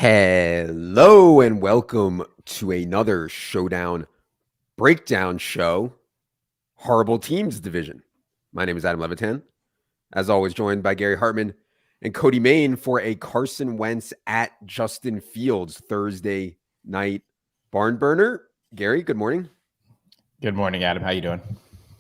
Hello and welcome to another Showdown breakdown show, Horrible Teams Division. My name is Adam Levitan, as always joined by Gary Hartman and Cody Main for a Carson Wentz at Justin Fields Thursday night barn burner. Gary, good morning. Good morning, Adam. How you doing?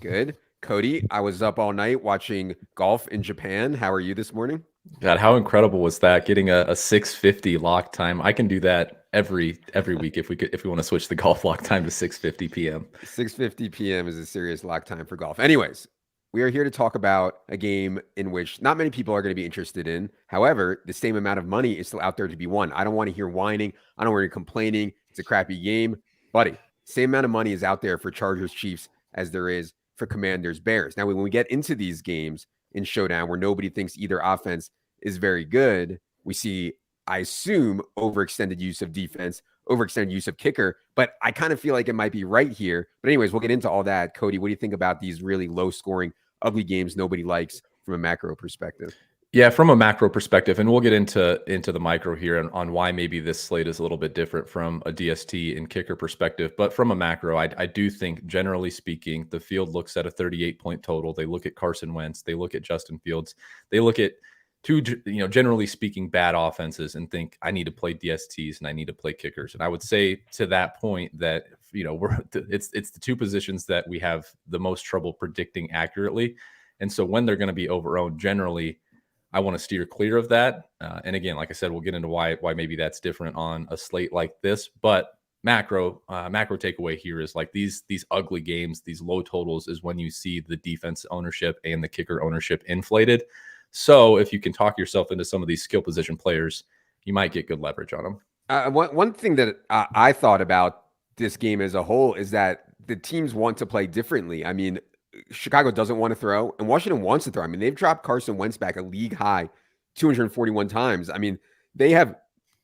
Good. Cody, I was up all night watching golf in Japan. How are you this morning? God, how incredible was that? Getting a 6:50 lock time. I can do that every week if we want to switch the golf lock time to 6:50 p.m. 6:50 p.m. is a serious lock time for golf. Anyways, we are here to talk about a game in which not many people are going to be interested in. However, the same amount of money is still out there to be won. I don't want to hear whining. I don't want to hear complaining. It's a crappy game. Buddy, same amount of money is out there for Chargers Chiefs as there is for Commanders Bears. Now, when we get into these games in Showdown where nobody thinks either offense is very good, we see, I assume, overextended use of defense, overextended use of kicker, but I kind of feel like it might be right here. But anyways, we'll get into all that. Cody, what do you think about these really low-scoring, ugly games nobody likes from a macro perspective? Yeah, from a macro perspective, and we'll get into the micro here on why maybe this slate is a little bit different from a DST and kicker perspective. But from a macro, I do think, generally speaking, the field looks at a 38-point total. They look at Carson Wentz. They look at Justin Fields. They look at two, generally speaking, bad offenses and think, I need to play DSTs and I need to play kickers. And I would say to that point that, it's the two positions that we have the most trouble predicting accurately. And so when they're going to be over-owned, generally, I want to steer clear of that. And again, like I said, we'll get into why maybe that's different on a slate like this. But macro takeaway here is like these ugly games, these low totals is when you see the defense ownership and the kicker ownership inflated. So if you can talk yourself into some of these skill position players, you might get good leverage on them. One thing that I thought about this game as a whole is that the teams want to play differently. I mean, Chicago doesn't want to throw, and Washington wants to throw. I mean, they've dropped Carson Wentz back a league high 241 times. I mean, they have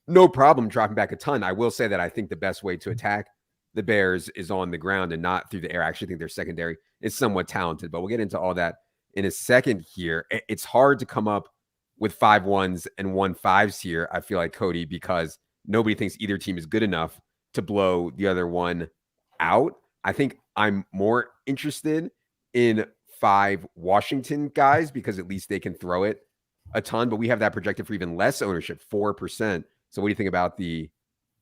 no problem dropping back a ton. I will say that I think the best way to attack the Bears is on the ground and not through the air. I actually think their secondary is somewhat talented, but we'll get into all that in a second here. It's hard to come up with 5 1s and 1 5s here, I feel like, Cody, because nobody thinks either team is good enough to blow the other one out. I think I'm more interested in 5 Washington guys because at least they can throw it a ton, but we have that projected for even less ownership, 4%. So what do you think about the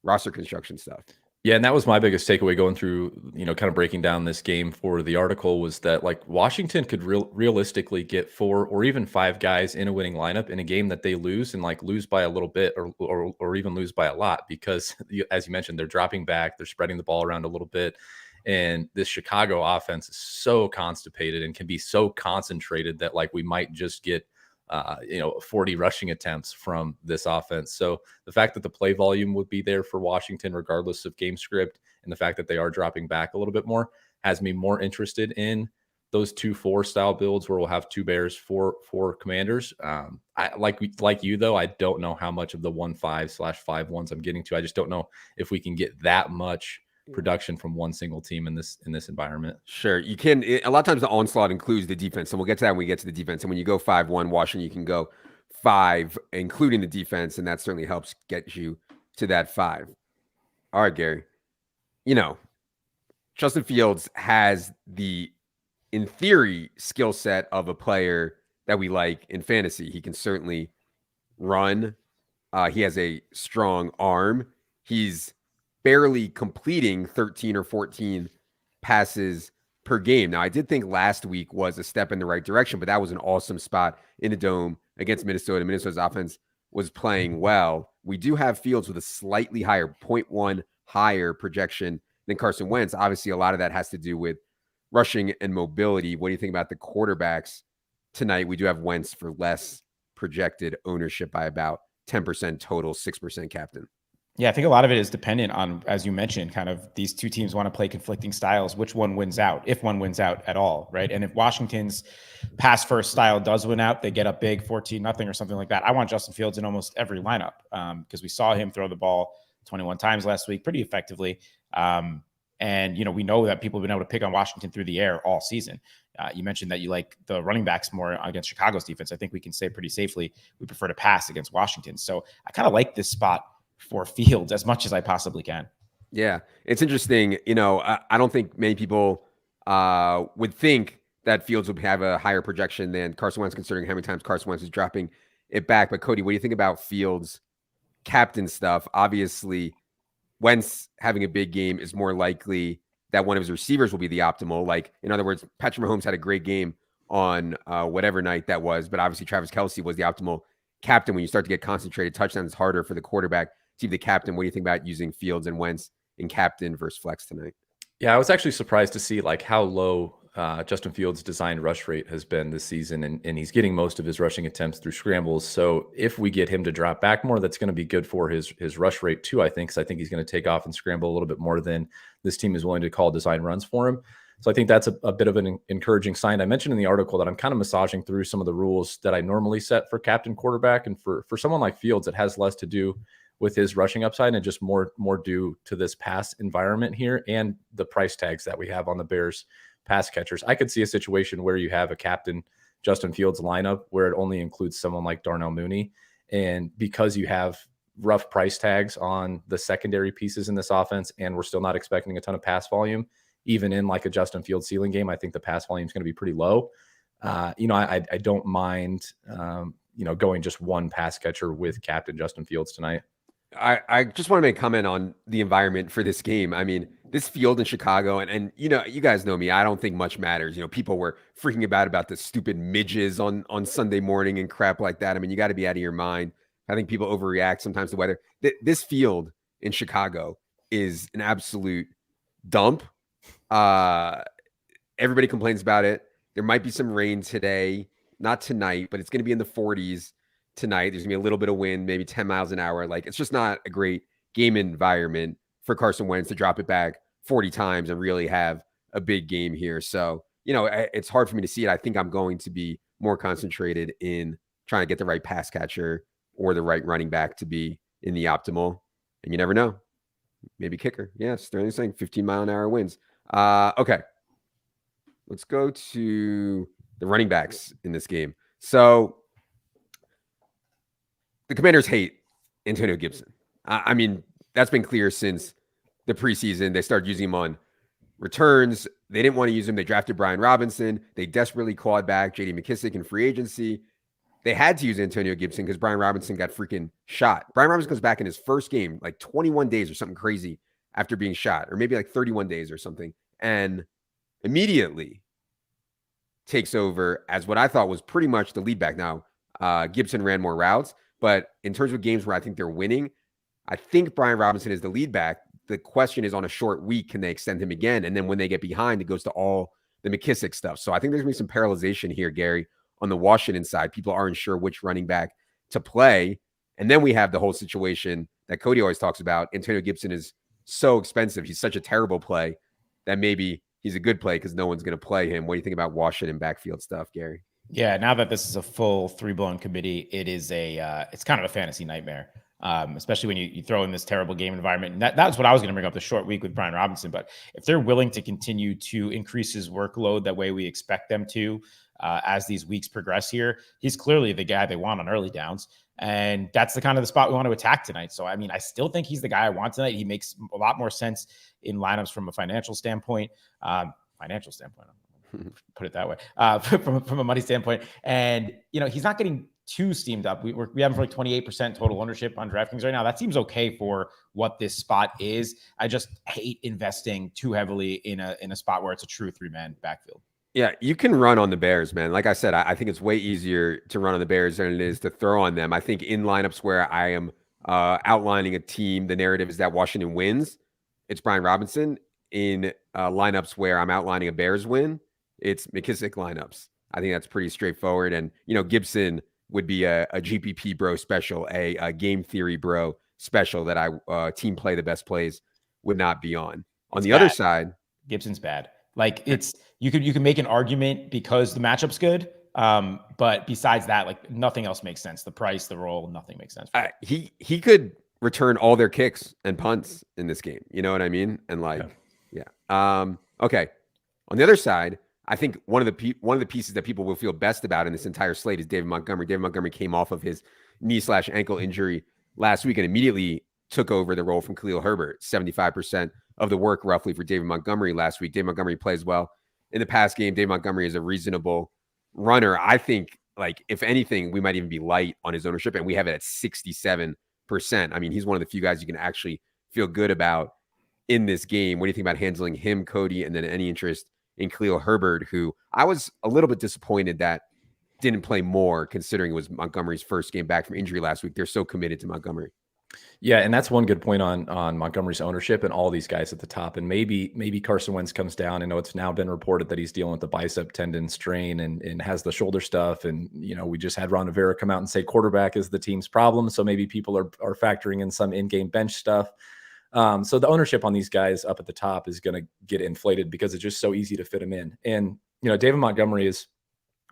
roster construction stuff? Yeah, and that was my biggest takeaway going through, kind of breaking down this game for the article was that like Washington could realistically get 4 or even 5 guys in a winning lineup in a game that they lose and like lose by a little bit or even lose by a lot because as you mentioned, they're dropping back, they're spreading the ball around a little bit. And this Chicago offense is so constipated and can be so concentrated that like we might just get 40 rushing attempts from this offense. So the fact that the play volume would be there for Washington, regardless of game script, and the fact that they are dropping back a little bit more has me more interested in those 2-4 style builds where we'll have 2 Bears, 4 Commanders. I like you though, I don't know how much of the 1-5/5-1s I'm getting to. I just don't know if we can get that much production from one single team in this environment. Sure. You can, a lot of times the onslaught includes the defense, and we'll get to that when we get to the defense. And when you go 5-1 Washington, you can go 5, including the defense, and that certainly helps get you to that 5. All right, Gary. Justin Fields has the, in theory, skill set of a player that we like in fantasy. He can certainly run. He has a strong arm. He's barely completing 13 or 14 passes per game. Now, I did think last week was a step in the right direction, but that was an awesome spot in the dome against Minnesota. Minnesota's offense was playing well. We do have Fields with a slightly higher, 0.1 higher projection than Carson Wentz. Obviously, a lot of that has to do with rushing and mobility. What do you think about the quarterbacks tonight? We do have Wentz for less projected ownership by about 10% total, 6% captain. Yeah, I think a lot of it is dependent on, as you mentioned, kind of these two teams want to play conflicting styles. Which one wins out, if one wins out at all, right? And if Washington's pass first style does win out, they get up big 14-0 or something like that. I want Justin Fields in almost every lineup because we saw him throw the ball 21 times last week pretty effectively. And, we know that people have been able to pick on Washington through the air all season. You mentioned that you like the running backs more against Chicago's defense. I think we can say pretty safely we prefer to pass against Washington. So I kind of like this spot for Fields as much as I possibly can. Yeah, it's interesting. I don't think many people would think that Fields would have a higher projection than Carson Wentz, considering how many times Carson Wentz is dropping it back. But Cody, what do you think about Fields' captain stuff? Obviously, Wentz having a big game is more likely that one of his receivers will be the optimal. Like, in other words, Patrick Mahomes had a great game on whatever night that was, but obviously Travis Kelce was the optimal captain. When you start to get concentrated touchdowns, it's harder for the quarterback to be the captain. What do you think about using Fields and Wentz in captain versus flex tonight? Yeah, I was actually surprised to see like how low Justin Fields' designed rush rate has been this season, and he's getting most of his rushing attempts through scrambles. So if we get him to drop back more, that's going to be good for his rush rate too, I think, because I think he's going to take off and scramble a little bit more than this team is willing to call design runs for him. So I think that's a bit of an encouraging sign. I mentioned in the article that I'm kind of massaging through some of the rules that I normally set for captain quarterback, and for someone like Fields, it has less to do with his rushing upside and just more due to this pass environment here and the price tags that we have on the Bears pass catchers. I could see a situation where you have a captain Justin Fields lineup where it only includes someone like Darnell Mooney. And because you have rough price tags on the secondary pieces in this offense, and we're still not expecting a ton of pass volume, even in like a Justin Fields ceiling game, I think the pass volume is going to be pretty low. I don't mind, going just one pass catcher with captain Justin Fields tonight. I just want to make a comment on the environment for this game. I mean, this field in Chicago, and you guys know me, I don't think much matters. People were freaking about the stupid midges on Sunday morning and crap like that. I mean, you got to be out of your mind. I think people overreact sometimes to weather. This field in Chicago is an absolute dump. Everybody complains about it. There might be some rain today, not tonight, but it's going to be in the 40s tonight. There's gonna be a little bit of wind, maybe 10 miles an hour. Like, it's just not a great game environment for Carson Wentz to drop it back 40 times and really have a big game here. So, it's hard for me to see it. I think I'm going to be more concentrated in trying to get the right pass catcher or the right running back to be in the optimal. And you never know. Maybe kicker. Yes, they're only saying 15-mile-an-hour winds. Okay. Let's go to the running backs in this game. So the Commanders hate Antonio Gibson. I mean, that's been clear since the preseason. They started using him on returns. They didn't want to use him. They drafted Brian Robinson. They desperately clawed back J.D. McKissick in free agency. They had to use Antonio Gibson because Brian Robinson got freaking shot. Brian Robinson comes back in his first game, like 21 days or something crazy after being shot, or maybe like 31 days or something, and immediately takes over as what I thought was pretty much the lead back. Now, Gibson ran more routes, but in terms of games where I think they're winning, I think Brian Robinson is the lead back. The question is, on a short week, can they extend him again? And then when they get behind, it goes to all the McKissick stuff. So I think there's going to be some parallelization here, Gary, on the Washington side. People aren't sure which running back to play. And then we have the whole situation that Cody always talks about. Antonio Gibson is so expensive. He's such a terrible play that maybe he's a good play because no one's going to play him. What do you think about Washington backfield stuff, Gary? Yeah, now that this is a full three-blown committee, it is it's kind of a fantasy nightmare, especially when you throw in this terrible game environment. And that's what I was going to bring up, the short week with Brian Robinson. But if they're willing to continue to increase his workload that way we expect them to as these weeks progress here, he's clearly the guy they want on early downs. And that's the kind of the spot we want to attack tonight. So, I mean, I still think he's the guy I want tonight. He makes a lot more sense in lineups from a financial standpoint. Put it that way, from a money standpoint. And, he's not getting too steamed up. We have him for like 28% total ownership on DraftKings right now. That seems okay for what this spot is. I just hate investing too heavily in a spot where it's a true three-man backfield. Yeah, you can run on the Bears, man. Like I said, I think it's way easier to run on the Bears than it is to throw on them. I think in lineups where I am outlining a team, the narrative is that Washington wins. It's Brian Robinson. In lineups where I'm outlining a Bears win, it's McKissick lineups. I think that's pretty straightforward. And, Gibson would be a GPP bro special, a game theory bro special that I team play the best plays would not be on. On the other side, Gibson's bad. Like, it's you can make an argument because the matchup's good. But besides that, like, nothing else makes sense. The price, the role, nothing makes sense. He could return all their kicks and punts in this game. You know what I mean? And yeah. Okay. On the other side, I think one of the pieces that people will feel best about in this entire slate is David Montgomery. David Montgomery came off of his knee/ankle injury last week and immediately took over the role from Khalil Herbert. 75% of the work roughly for David Montgomery last week. David Montgomery plays well in the past game. David Montgomery is a reasonable runner. I think, like, if anything, we might even be light on his ownership, and we have it at 67%. I mean, he's one of the few guys you can actually feel good about in this game. What do you think about handling him, Cody, and then any interest in Khalil Herbert, who I was a little bit disappointed that didn't play more, considering it was Montgomery's first game back from injury last week. They're so committed to Montgomery. Yeah, and that's one good point on Montgomery's ownership and all these guys at the top. And maybe Carson Wentz comes down. I know it's now been reported that he's dealing with the bicep tendon strain and has the shoulder stuff. And, we just had Ron Rivera come out and say quarterback is the team's problem. So maybe people are factoring in some in-game bench stuff. So the ownership on these guys up at the top is going to get inflated because it's just so easy to fit them in. And, David Montgomery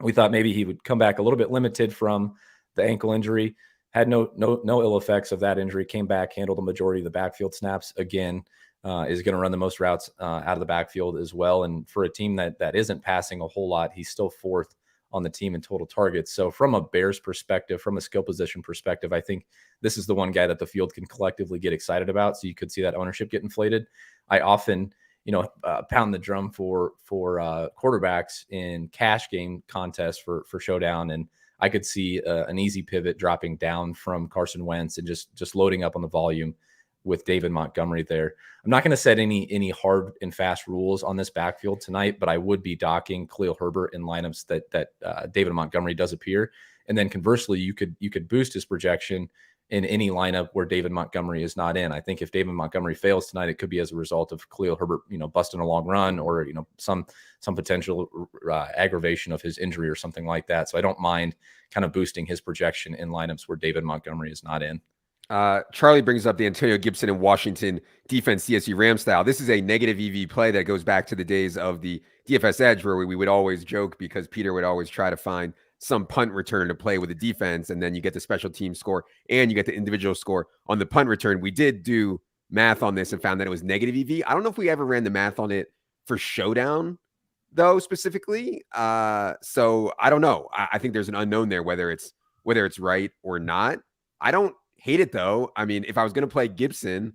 we thought maybe he would come back a little bit limited from the ankle injury. Had no ill effects of that injury, came back, handled the majority of the backfield snaps again, is going to run the most routes out of the backfield as well. And for a team that isn't passing a whole lot, he's still fourth on the team in total targets. So from a Bears perspective, from a skill position perspective, I think this is the one guy that the field can collectively get excited about. So you could see that ownership get inflated. I often, pound the drum for quarterbacks in cash game contests for Showdown. And I could see an easy pivot dropping down from Carson Wentz and just loading up on the volume with David Montgomery there. I'm not going to set any hard and fast rules on this backfield tonight, but I would be docking Khalil Herbert in lineups that David Montgomery does appear. And then conversely, you could boost his projection in any lineup where David Montgomery is not in. I think if David Montgomery fails tonight, it could be as a result of Khalil Herbert, busting a long run or, some potential aggravation of his injury or something like that. So I don't mind kind of boosting his projection in lineups where David Montgomery is not in. Charlie brings up the Antonio Gibson and Washington defense, CSU Ram style. This is a negative EV play that goes back to the days of the DFS Edge, where we would always joke because Peter would always try to find some punt return to play with the defense, and then you get the special team score and you get the individual score on the punt return. We did do math on this and found that it was negative EV. I don't know if we ever ran the math on it for Showdown, though, specifically. So I don't know. I think there's an unknown there, whether it's right or not. I don't hate it, though. I mean, if I was going to play Gibson,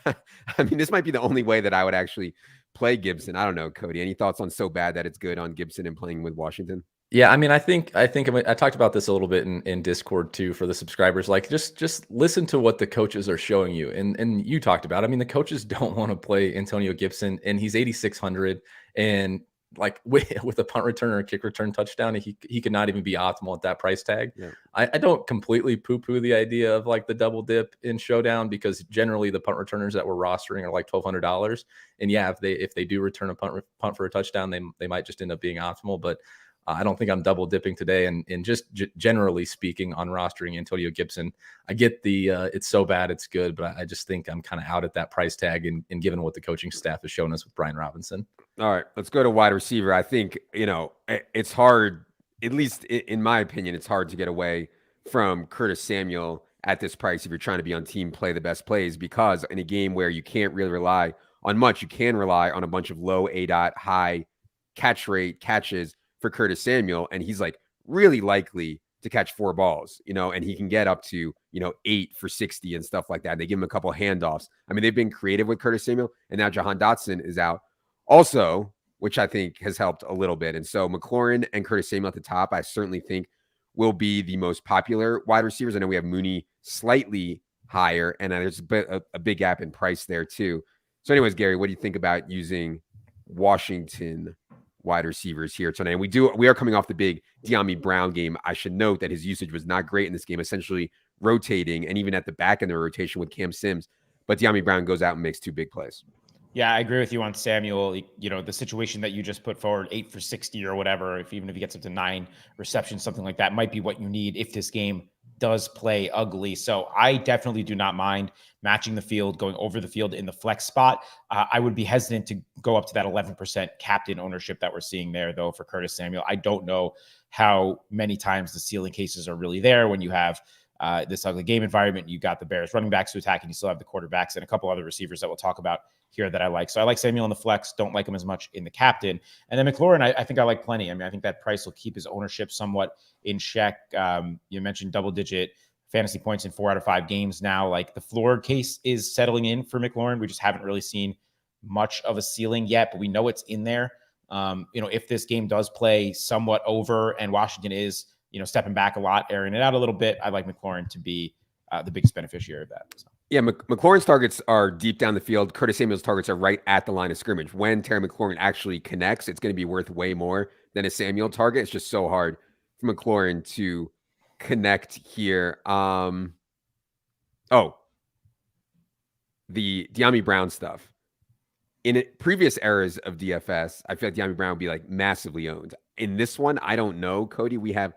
I mean, this might be the only way that I would actually play Gibson. I don't know, Cody. Any thoughts on so bad that it's good on Gibson and playing with Washington? Yeah, I mean, I talked about this a little bit in Discord too for the subscribers. Like, just listen to what the coaches are showing you, and you talked about. I mean, the coaches don't want to play Antonio Gibson, and he's 8,600, and like with a punt return or a kick return touchdown, he could not even be optimal at that price tag. Yeah. I don't completely poo-poo the idea of like the double dip in Showdown, because generally the punt returners that we're rostering are like $1,200, and yeah, if they do return a punt for a touchdown, they might just end up being optimal, but I don't think I'm double dipping today. And just generally speaking on rostering Antonio Gibson, I get the it's so bad it's good, but I just think I'm kind of out at that price tag and given what the coaching staff has shown us with Brian Robinson. All right, let's go to wide receiver. I think, it's hard, at least in my opinion, it's hard to get away from Curtis Samuel at this price if you're trying to be on team play the best plays, because in a game where you can't really rely on much, you can rely on a bunch of low ADOT, high catch rate catches for Curtis Samuel, and he's like really likely to catch 4 balls, and he can get up to, 8 for 60 and stuff like that. They give him a couple of handoffs. I mean, they've been creative with Curtis Samuel, and now Jahan Dotson is out also, which I think has helped a little bit. And so McLaurin and Curtis Samuel at the top, I certainly think will be the most popular wide receivers. I know we have Mooney slightly higher, and there's a big gap in price there too. So anyways, Gary, what do you think about using Washington wide receivers here tonight? And we are coming off the big De'Ami Brown game. I should note that his usage was not great in this game, essentially rotating and even at the back end of the rotation with Cam Sims. But De'Ami Brown goes out and makes 2 big plays. Yeah, I agree with you on Samuel. The situation that you just put forward, 8 for 60 or whatever, even if he gets up to 9 receptions, something like that, might be what you need if this game does play ugly. So I definitely do not mind matching the field, going over the field in the flex spot. I would be hesitant to go up to that 11% captain ownership that we're seeing there, though, for Curtis Samuel. I don't know how many times the ceiling cases are really there when you have this ugly game environment. You got the Bears running backs to attack, and you still have the quarterbacks and a couple other receivers that we'll talk about here that I like. So I like Samuel in the flex, don't like him as much in the captain. And then McLaurin, I think I like plenty. I mean, I think that price will keep his ownership somewhat in check. You mentioned double digit fantasy points in 4 out of 5 games now. Like the floor case is settling in for McLaurin. We just haven't really seen much of a ceiling yet, but we know it's in there. If this game does play somewhat over and Washington is, stepping back a lot, airing it out a little bit, I like McLaurin to be the biggest beneficiary of that. So. Yeah, McLaurin's targets are deep down the field. Curtis Samuel's targets are right at the line of scrimmage. When Terry McLaurin actually connects, it's going to be worth way more than a Samuel target. It's just so hard for McLaurin to connect here. The De'Ami Brown stuff. In previous eras of DFS, I feel like De'Ami Brown would be like massively owned. In this one, I don't know, Cody. We have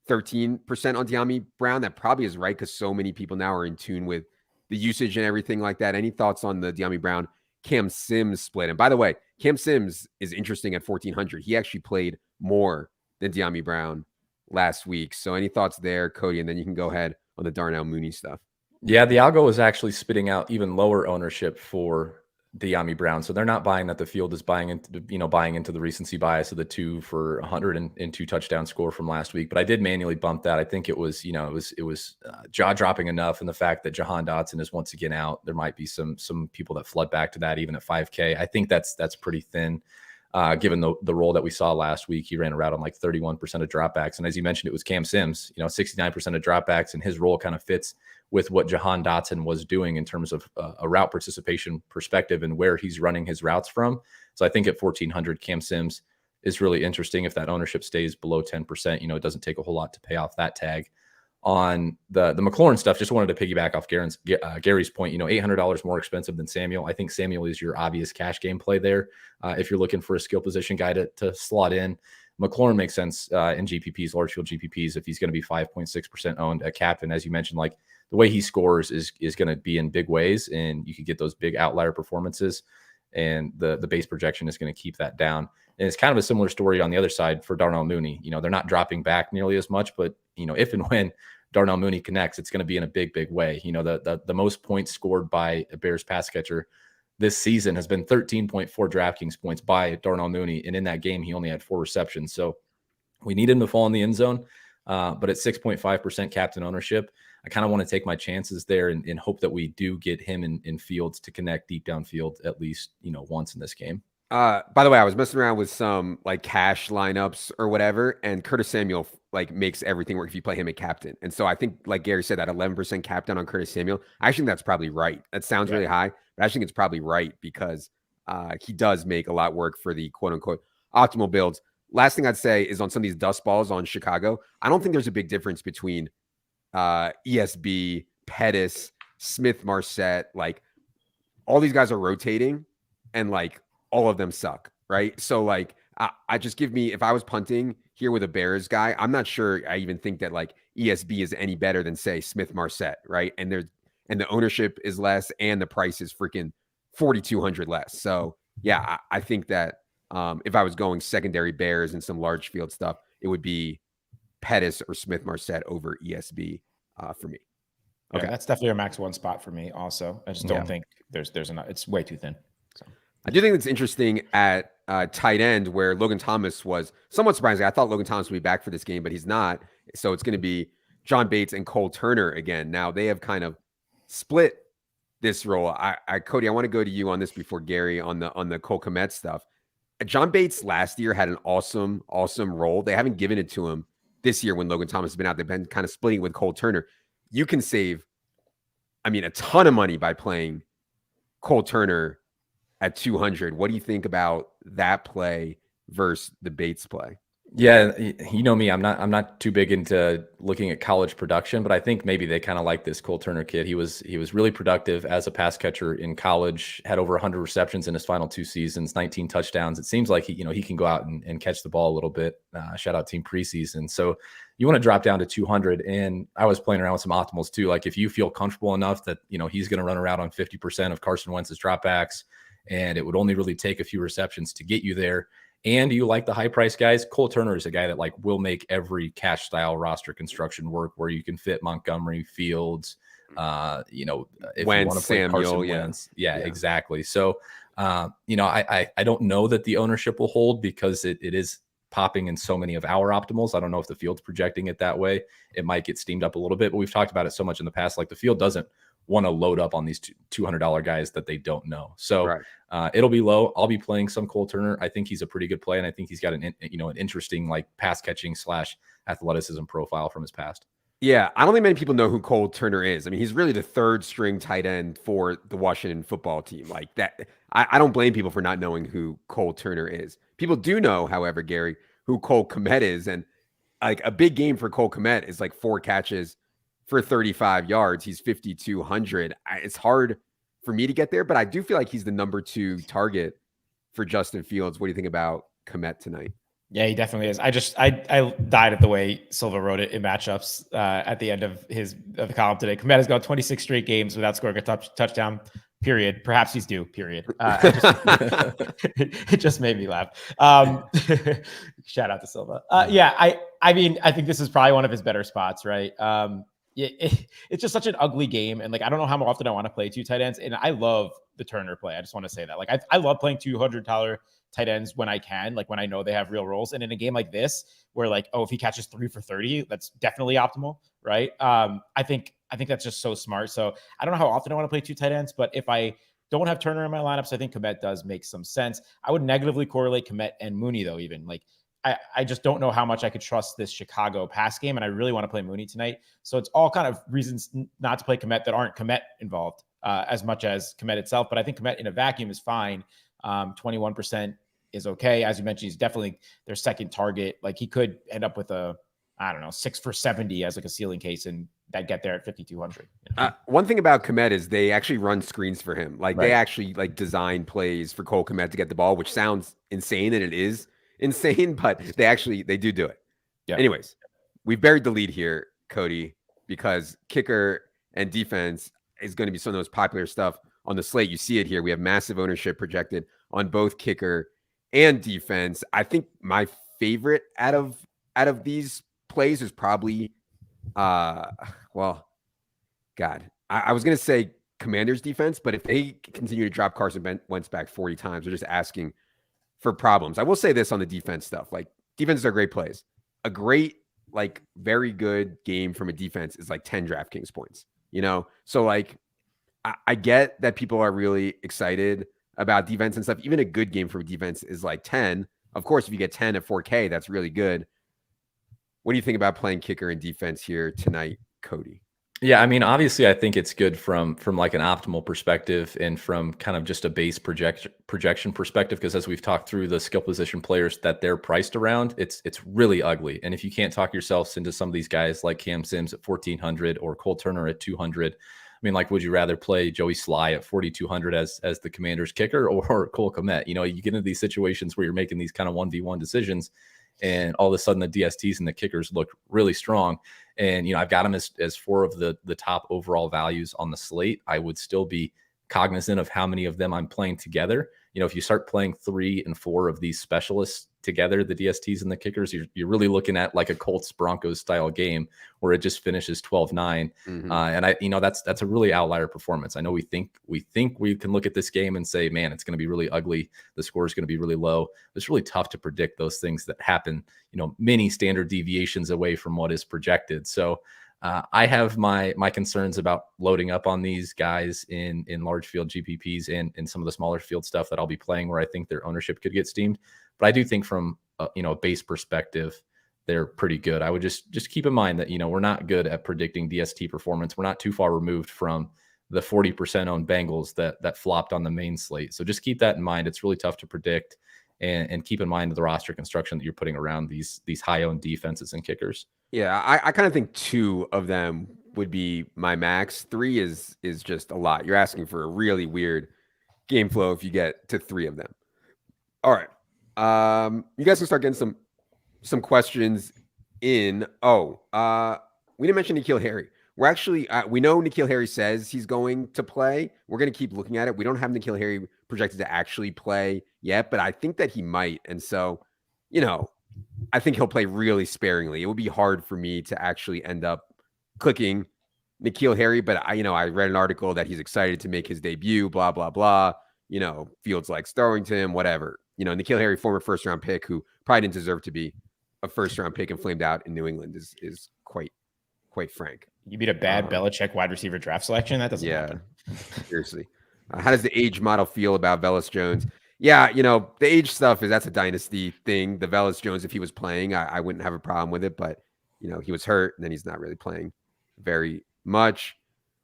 13% on De'Ami Brown. That probably is right because so many people now are in tune with the usage and everything like that. Any thoughts on the De'Ami Brown Cam Sims split? And by the way, Cam Sims is interesting at 1,400. He actually played more than De'Ami Brown last week. So any thoughts there, Cody? And then you can go ahead on the Darnell Mooney stuff. Yeah, the algo is actually spitting out even lower ownership for De'Ami Brown. So they're not buying that the field is buying into the recency bias of the 2 for 102 touchdown score from last week. But I did manually bump that. I think it was jaw dropping enough. And the fact that Jahan Dotson is once again out, there might be some people that flood back to that even at 5K. I think that's pretty thin. Given the role that we saw last week. He ran a route on like 31% of dropbacks. And as you mentioned, it was Cam Sims, 69% of dropbacks, and his role kind of fits with what Jahan Dotson was doing in terms of a route participation perspective and where he's running his routes from. So I think at 1,400, Cam Sims is really interesting. If that ownership stays below 10%, it doesn't take a whole lot to pay off that tag. On the McLaurin stuff, just wanted to piggyback off Gary's point, $800 more expensive than Samuel. I think Samuel is your obvious cash game play there. If you're looking for a skill position guy to slot in, McLaurin makes sense in GPPs, large field GPPs, if he's going to be 5.6% owned at captain. As you mentioned, like the way he scores is going to be in big ways, and you could get those big outlier performances, and the base projection is going to keep that down. And it's kind of a similar story on the other side for Darnell Mooney. They're not dropping back nearly as much, but if and when Darnell Mooney connects, it's going to be in a big, big way. The most points scored by a Bears pass catcher this season has been 13.4 DraftKings points by Darnell Mooney. And in that game, he only had 4 receptions. So we need him to fall in the end zone. But at 6.5% captain ownership, I kind of want to take my chances there and hope that we do get him in fields to connect deep downfield at least, once in this game. By the way, I was messing around with some like cash lineups or whatever, and Curtis Samuel like makes everything work if you play him at captain. And so I think, like Gary said, that 11% captain on Curtis Samuel, I think that's probably right. That sounds really high, but I think it's probably right because he does make a lot work for the quote unquote optimal builds. Last thing I'd say is on some of these dust balls on Chicago, I don't think there's a big difference between ESB, Pettis, Smith, Marset. Like all these guys are rotating, and like all of them suck, right? So like I just give me, if I was punting here with a Bears guy, I'm not sure I even think that like ESB is any better than say Smith Marset, right? And the ownership is less and the price is freaking 4,200 less. So yeah, I think that if I was going secondary Bears and some large field stuff, it would be Pettis or Smith Marset over ESB for me. Okay, that's definitely a max 1 spot for me. Also, I just don't think there's enough. It's way too thin. So I do think it's interesting at tight end where Logan Thomas was somewhat surprising. I thought Logan Thomas would be back for this game, but he's not. So it's going to be John Bates and Cole Turner again. Now they have kind of split this role. Cody, I want to go to you on this before Gary on the Cole Kmet stuff. John Bates last year had an awesome role. They haven't given it to him this year when Logan Thomas has been out. They've been kind of splitting with Cole Turner. You can save, a ton of money by playing Cole Turner at 200. What do you think about that play versus the Bates play? Yeah, you know me, I'm not too big into looking at college production, but I think maybe they kind of like this Cole Turner kid. He was really productive as a pass catcher in college, had over 100 receptions in his final 2 seasons, 19 touchdowns. It seems like he can go out and catch the ball a little bit. Shout out team preseason. So you want to drop down to 200. And I was playing around with some optimals too. Like if you feel comfortable enough that, he's going to run around on 50% of Carson Wentz's dropbacks, and it would only really take a few receptions to get you there, and you like the high price guys, Cole Turner is a guy that like will make every cash style roster construction work where you can fit Montgomery, Fields, if Wentz, you want to play Samuel, Carson Wentz. Yeah, exactly. So, I don't know that the ownership will hold because it is popping in so many of our optimals. I don't know if the field's projecting it that way. It might get steamed up a little bit, but we've talked about it so much in the past. Like the field doesn't want to load up on these $200 guys that they don't know. So it'll be low. I'll be playing some Cole Turner. I think he's a pretty good play, and I think he's got an interesting like pass catching / athleticism profile from his past. Yeah, I don't think many people know who Cole Turner is. I mean, he's really the third string tight end for the Washington football team. Like that, I don't blame people for not knowing who Cole Turner is. People do know, however, Gary, who Cole Kmet is. And like a big game for Cole Kmet is like 4 catches for 35 yards. He's 5,200. It's hard for me to get there, but I do feel like he's the number 2 target for Justin Fields. What do you think about Kmet tonight? Yeah, he definitely is. I died at the way Silva wrote it in matchups at the end of the column today. Kmet has gone 26 straight games without scoring a touchdown. Period. Perhaps he's due. Period. It just made me laugh. Shout out to Silva. Yeah, I mean, I think this is probably one of his better spots, right? It's just such an ugly game, and like I don't know how often I want to play 2 tight ends, and I love the Turner play. I just want to say that, like, I love playing $200 tight ends when I can, like when I know they have real roles. And in a game like this, where like, oh, if he catches 3 for 30, that's definitely optimal, right? I think that's just so smart. So I don't know how often I want to play 2 tight ends, but if I don't have Turner in my lineups, I think Kmet does make some sense. I would negatively correlate Kmet and Mooney though, even like. I just don't know how much I could trust this Chicago pass game, and I really want to play Mooney tonight. So it's all kind of reasons not to play Kmet that aren't Kmet involved as much as Kmet itself. But I think Kmet in a vacuum is fine. 21% is okay. As you mentioned, he's definitely their second target. Like he could end up with 6 for 70 as like a ceiling case, and that get there at 5,200. One thing about Kmet is they actually run screens for him. Like they actually like design plays for Cole Kmet to get the ball, which sounds insane, and it is insane, but they do it. Yeah. Anyways, we've buried the lead here, Cody, because kicker and defense is going to be some of those popular stuff on the slate. You see it here. We have massive ownership projected on both kicker and defense. I think my favorite out of these plays is probably I was going to say Commanders defense, but if they continue to drop Carson Wentz back 40 times, they're just asking for problems. I will say this on the defense stuff. Like defenses are great plays. A great, like very good game from a defense is like 10 DraftKings points, So like, I get that people are really excited about defense and stuff. Even a good game from a defense is like 10. Of course, if you get 10 at 4K, that's really good. What do you think about playing kicker and defense here tonight, Cody? Yeah, I mean, obviously, I think it's good from like an optimal perspective and from kind of just a base projection perspective, because as we've talked through the skill position players that they're priced around, it's really ugly. And if you can't talk yourselves into some of these guys like Cam Sims at 1,400 or Cole Turner at 200, I mean, like, would you rather play Joey Sly at 4,200 as the Commanders kicker or Cole Kmet? You get into these situations where you're making these kind of 1v1 decisions, and all of a sudden the DSTs and the kickers look really strong. And, I've got them as 4 of the top overall values on the slate. I would still be cognizant of how many of them I'm playing together. If you start playing 3 and 4 of these specialists together, the DSTs and the kickers, you're really looking at like a Colts Broncos style game where it just finishes 12-9. And that's a really outlier performance. I know we think we can look at this game and say, man, it's going to be really ugly. The score is going to be really low. It's really tough to predict those things that happen, many standard deviations away from what is projected. So I have my concerns about loading up on these guys in large field GPPs and in some of the smaller field stuff that I'll be playing where I think their ownership could get steamed. But I do think from a base perspective, they're pretty good. I would just keep in mind that, we're not good at predicting DST performance. We're not too far removed from the 40% owned Bengals that flopped on the main slate. So just keep that in mind. It's really tough to predict, and keep in mind the roster construction that you're putting around these high owned defenses and kickers. Yeah, I kind of think 2 of them would be my max. 3 is just a lot. You're asking for a really weird game flow if you get to 3 of them. All right. You guys can start getting some questions in. We didn't mention N'Keal Harry. We're actually we know N'Keal Harry says he's going to play. We're going to keep looking at it. We don't have N'Keal Harry projected to actually play yet, but I think that he might. And so, I think he'll play really sparingly. It would be hard for me to actually end up clicking N'Keal Harry, but I read an article that he's excited to make his debut, blah, blah, blah. Fields likes throwing to him, whatever. N'Keal Harry, former first round pick, who probably didn't deserve to be a first round pick and flamed out in New England, is quite frank. You beat a bad Belichick wide receiver draft selection. That doesn't happen. Seriously. How does the age model feel about Velus Jones? Yeah, the age stuff that's a dynasty thing. The Velus Jones, if he was playing, I wouldn't have a problem with it. But, he was hurt, and then he's not really playing very much.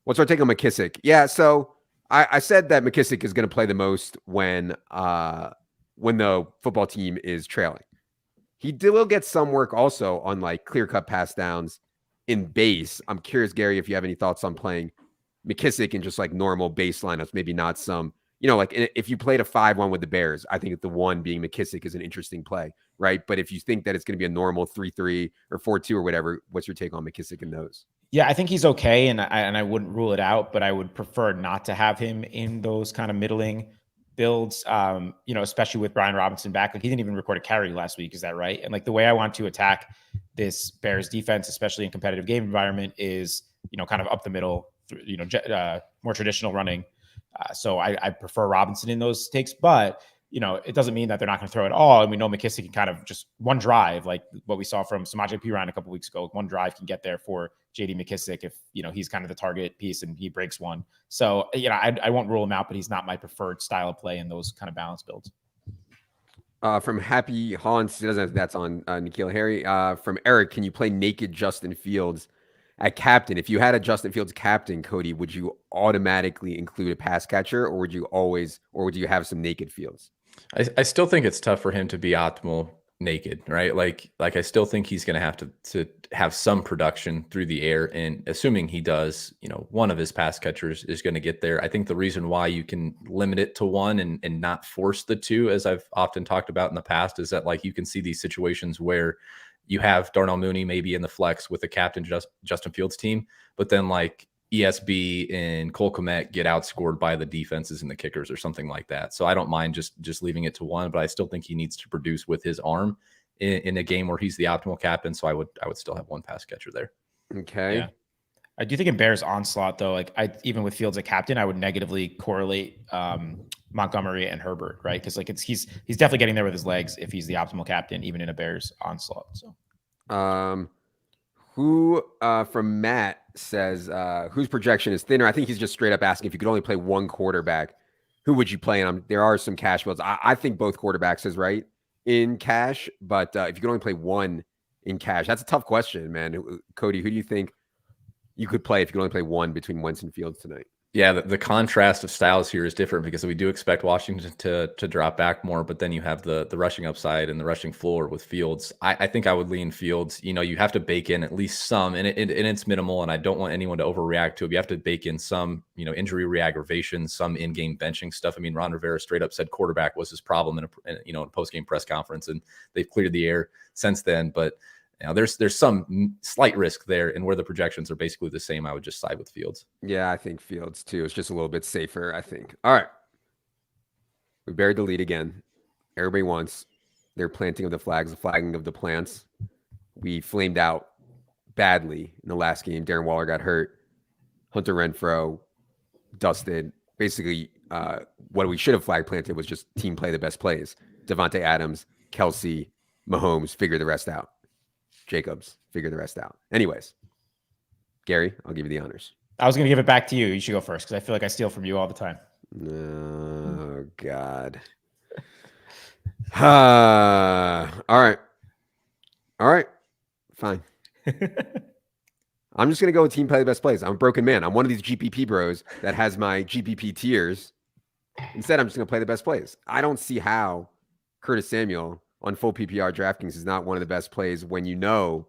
What's our take on McKissick? Yeah, so I said that McKissick is going to play the most when the football team is trailing. He will get some work also on like clear-cut pass downs in base. I'm curious, Gary, if you have any thoughts on playing McKissick in just like normal base lineups, maybe not some, like if you played a 5-1 with the Bears, I think the one being McKissick is an interesting play, right? But if you think that it's going to be a normal 3-3 or 4-2 or whatever, what's your take on McKissick in those? Yeah, I think he's okay, and I wouldn't rule it out, but I would prefer not to have him in those kind of middling builds, especially with Brian Robinson back. Like, he didn't even record a carry last week. Is that right? And like the way I want to attack this Bears defense, especially in competitive game environment, is, kind of up the middle, more traditional running. So I prefer Robinson in those takes, but it doesn't mean that they're not going to throw it all. And we know McKissick can kind of just one drive, like what we saw from Samaje Perine a couple weeks ago. One drive can get there for JD McKissick if, he's kind of the target piece and he breaks one. So, I won't rule him out, but he's not my preferred style of play in those kind of balance builds. From Happy Haunts, that's on N'Keal Harry. From Eric, can you play naked Justin Fields at captain? If you had a Justin Fields captain, Cody, would you automatically include a pass catcher, or would you have some naked Fields? I still think it's tough for him to be optimal naked, right? Like I still think he's going to have to have some production through the air, and assuming he does, one of his pass catchers is going to get there. I think the reason why you can limit it to one and not force the two, as I've often talked about in the past, is that like you can see these situations where you have Darnell Mooney maybe in the flex with the captain Justin Fields team, but then like ESB and Cole Kmet get outscored by the defenses and the kickers or something like that. So I don't mind just leaving it to one, but I still think he needs to produce with his arm in a game where he's the optimal captain. So I would still have one pass catcher there. Okay. Yeah. I do think in Bears onslaught though, like even with Fields at captain, I would negatively correlate Montgomery and Herbert, right? Because like he's definitely getting there with his legs if he's the optimal captain, even in a Bears onslaught. So who from Matt says whose projection is thinner? I think he's just straight up asking if you could only play one quarterback, who would you play? And there are some cash builds. I think both quarterbacks is right in cash, but if you could only play one in cash, that's a tough question, man. Cody, who do you think you could play if you could only play one between Wentz and Fields tonight? Yeah, the contrast of styles here is different because we do expect Washington to drop back more, but then you have the rushing upside and the rushing floor with Fields. I think I would lean Fields. You have to bake in at least some, and it's minimal, and I don't want anyone to overreact to it. You have to bake in some, injury re-aggravation, some in-game benching stuff. I mean, Ron Rivera straight up said quarterback was his problem in a post-game press conference, and they've cleared the air since then. But there's some slight risk there, and where the projections are basically the same, I would just side with Fields. Yeah, I think Fields too. It's just a little bit safer, I think. All right. We buried the lead again. Everybody wants their planting of the flags, the flagging of the plants. We flamed out badly in the last game. Darren Waller got hurt. Hunter Renfrow dusted. Basically, what we should have flag planted was just team play the best plays. Devontae Adams, Kelsey, Mahomes, figure the rest out. Jacobs, figure the rest out. Anyways, Gary, I'll give you the honors. I was going to give it back to you. You should go first because I feel like I steal from you all the time. Oh, God. All right. Fine. I'm just going to go with team play the best plays. I'm a broken man. I'm one of these GPP bros that has my GPP tiers. Instead, I'm just going to play the best plays. I don't see how Curtis Samuel on full PPR DraftKings is not one of the best plays when you know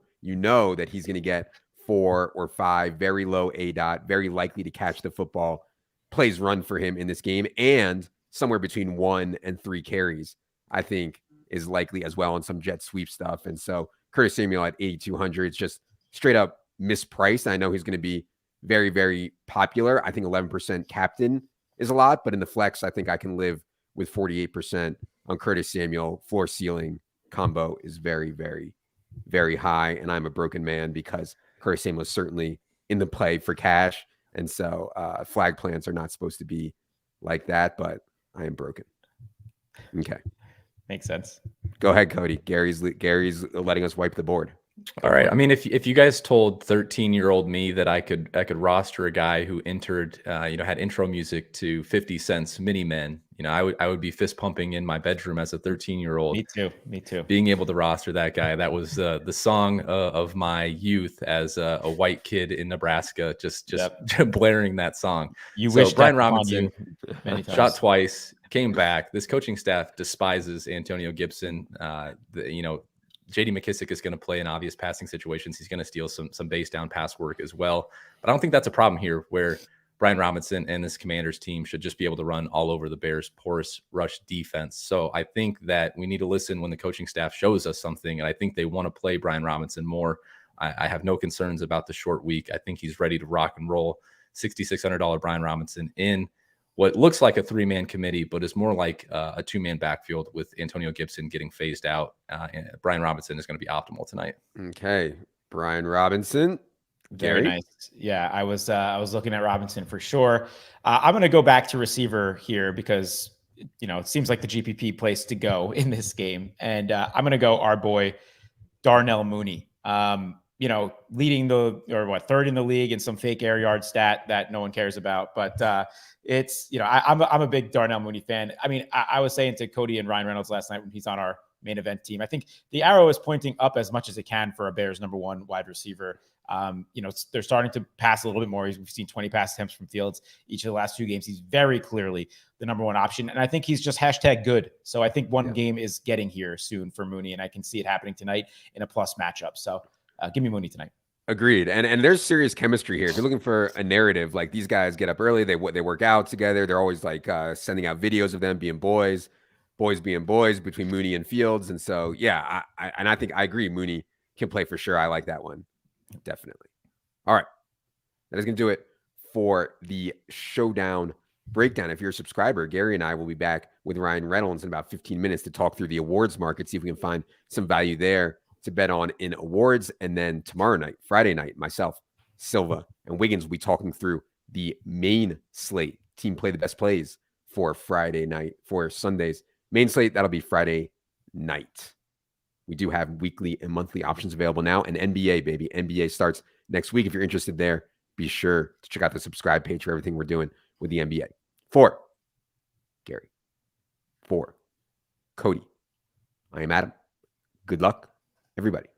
that he's going to get 4 or 5 very low ADOT, very likely to catch the football plays run for him in this game, and somewhere between 1 and 3 carries, I think is likely as well on some jet sweep stuff. And so Curtis Samuel at 8,200 is just straight up mispriced. I know he's going to be very, very popular. I think 11% captain is a lot, but in the flex, I think I can live with 48% on Curtis Samuel. Floor ceiling combo is very, very, very high. And I'm a broken man because Curtis Samuel is certainly in the play for cash. And so flag plants are not supposed to be like that, but I am broken. Okay. Makes sense. Go ahead, Cody. Gary's letting us wipe the board. All right. I mean, if you guys told 13-year-old me that I could roster a guy who entered, had intro music to 50 Cent's Mini Men, I would be fist pumping in my bedroom as a 13-year-old. Me too. Being able to roster that guy, that was the song of my youth as a white kid in Nebraska, just blaring that song. You so wish Brian Robinson many times. shot twice, came back. This coaching staff despises Antonio Gibson. J.D. McKissick is going to play in obvious passing situations. He's going to steal some base down pass work as well. But I don't think that's a problem here, where Brian Robinson and this Commanders team should just be able to run all over the Bears' porous rush defense. So I think that we need to listen when the coaching staff shows us something, and I think they want to play Brian Robinson more. I have no concerns about the short week. I think he's ready to rock and roll. $6,600 Brian Robinson in what looks like a 3-man committee, but is more like a 2-man backfield with Antonio Gibson getting phased out. And Brian Robinson is going to be optimal tonight. Okay. Brian Robinson. Very Gary? nice. Yeah, I was looking at Robinson for sure. I'm going to go back to receiver here because, it seems like the GPP place to go in this game. And I'm going to go our boy, Darnell Mooney. Leading third in the league in some fake air yard stat that no one cares about. But I'm a big Darnell Mooney fan. I mean, I was saying to Cody and Ryan Reynolds last night when he's on our main event team, I think the arrow is pointing up as much as it can for a Bears #1 wide receiver. They're starting to pass a little bit more. We've seen 20 pass attempts from Fields each of the last 2 games. He's very clearly the #1 option. And I think he's just #good. So I think one game is getting here soon for Mooney, and I can see it happening tonight in a plus matchup. So give me Mooney tonight. Agreed. And there's serious chemistry here. If you're looking for a narrative, like these guys get up early, they work out together. They're always like sending out videos of them being boys being boys between Mooney and Fields. And so, yeah, I think I agree. Mooney can play for sure. I like that one. Definitely. All right. That is going to do it for the Showdown breakdown. If you're a subscriber, Gary and I will be back with Ryan Reynolds in about 15 minutes to talk through the awards market, see if we can find some value there to bet on in awards. And then tomorrow night, Friday night, myself, Silva, and Wiggins will be talking through the main slate. Team play the best plays for Friday night, for Sunday's main slate. That'll be Friday night. We do have weekly and monthly options available now. And NBA, baby. NBA starts next week. If you're interested there, be sure to check out the subscribe page for everything we're doing with the NBA. For Gary, for Cody, I am Adam. Good luck, everybody.